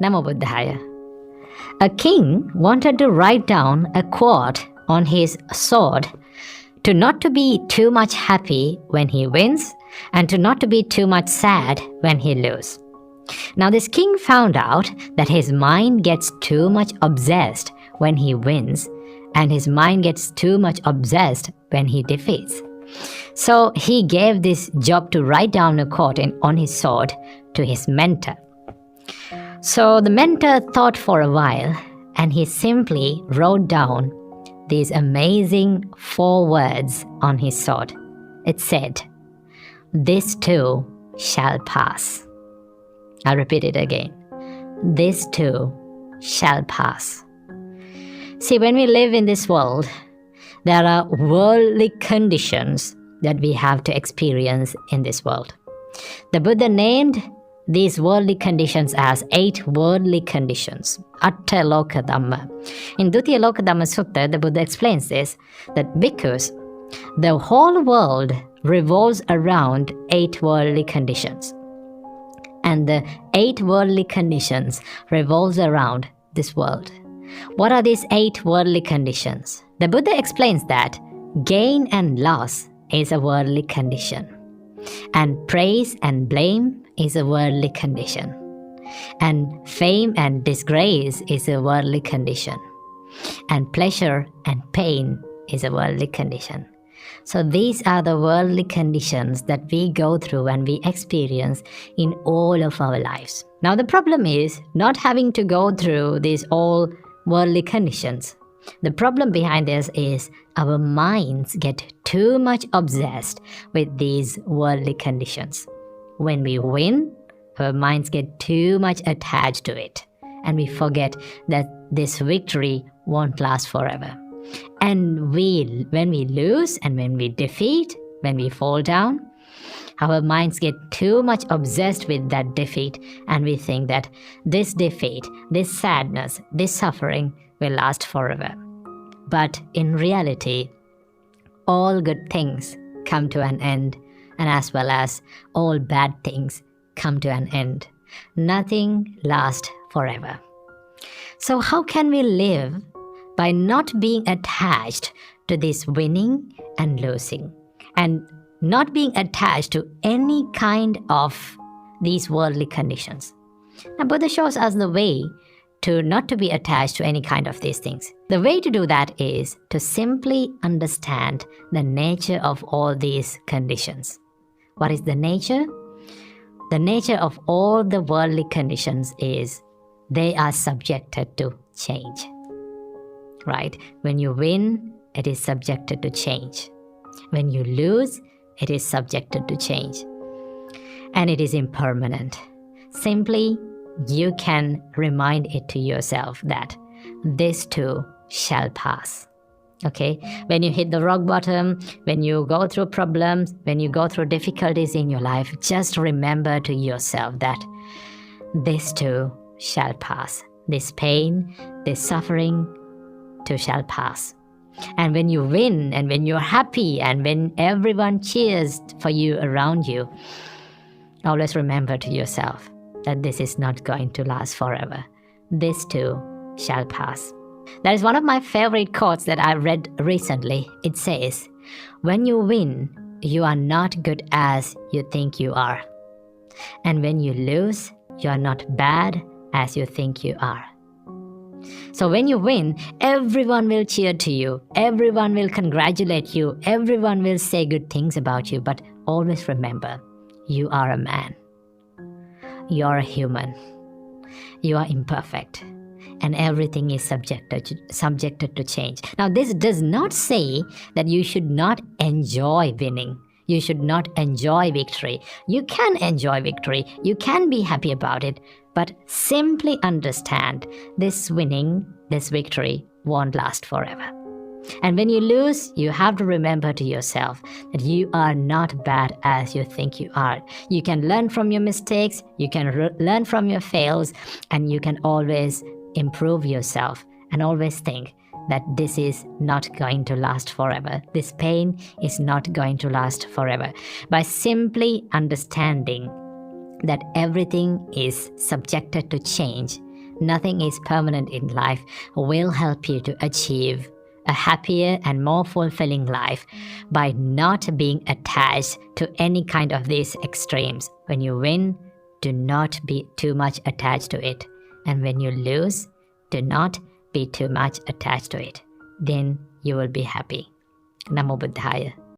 Namo Buddhaya. A king wanted to write down a quote on his sword to not to be too much happy when he wins and to not to be too much sad when he loses. Now this king found out that his mind gets too much obsessed when he wins and his mind gets too much obsessed when he defeats. So he gave this job to write down a quote on his sword to his mentor. So the mentor thought for a while and he simply wrote down these amazing 4 words on his sword. It said, "This too shall pass." I'll repeat it again. This too shall pass. See, when we live in this world, there are worldly conditions that we have to experience in this world. The Buddha named these worldly conditions as 8 worldly conditions, Atta Loka Dhamma. In Dutiya Loka Dhamma Sutta, the Buddha explains this, that because the whole world revolves around 8 worldly conditions. And the 8 worldly conditions revolves around this world. What are these 8 worldly conditions? The Buddha explains that gain and loss is a worldly condition, and praise and blame is a worldly condition, and fame and disgrace is a worldly condition, and pleasure and pain is a worldly condition. So these are the worldly conditions that we go through and we experience in all of our lives. Now the problem is not having to go through these all worldly conditions. The problem behind this is our minds get too much obsessed with these worldly conditions. When we win, our minds get too much attached to it, and we forget that this victory won't last forever. And when we lose and when we defeat, when we fall down, our minds get too much obsessed with that defeat, and we think that this defeat, this sadness, this suffering will last forever. But in reality, all good things come to an end, and as well as all bad things come to an end. Nothing lasts forever. So how can we live by not being attached to this winning and losing, and not being attached to any kind of these worldly conditions? Now Buddha shows us the way to not to be attached to any kind of these things. The way to do that is to simply understand the nature of all these conditions. What is the nature? The nature of all the worldly conditions is they are subjected to change. Right? When you win, it is subjected to change. When you lose, it is subjected to change. And it is impermanent. Simply, you can remind it to yourself that this too shall pass. Okay? When you hit the rock bottom, when you go through problems, when you go through difficulties in your life, just remember to yourself that this too shall pass. This pain, this suffering too shall pass. And when you win and when you're happy and when everyone cheers for you around you, always remember to yourself that this is not going to last forever. This too shall pass. That is one of my favorite quotes that I read recently. It says, "When you win, you are not good as you think you are. And when you lose, you are not bad as you think you are." So when you win, everyone will cheer to you, everyone will congratulate you, everyone will say good things about you, but always remember, you are a man. You are a human. You are imperfect. And everything is subjected to change. Now this does not say that you should not enjoy winning. You should not enjoy victory. You can enjoy victory. You can be happy about it. But simply understand this winning, this victory won't last forever. And when you lose, you have to remember to yourself that you are not bad as you think you are. You can learn from your mistakes, you can learn from your fails, and you can always improve yourself and always think that this is not going to last forever. This pain is not going to last forever. By simply understanding that everything is subjected to change, nothing is permanent in life, will help you to achieve a happier and more fulfilling life by not being attached to any kind of these extremes. When you win, do not be too much attached to it. And when you lose, do not be too much attached to it. Then you will be happy. Namo Buddhaya.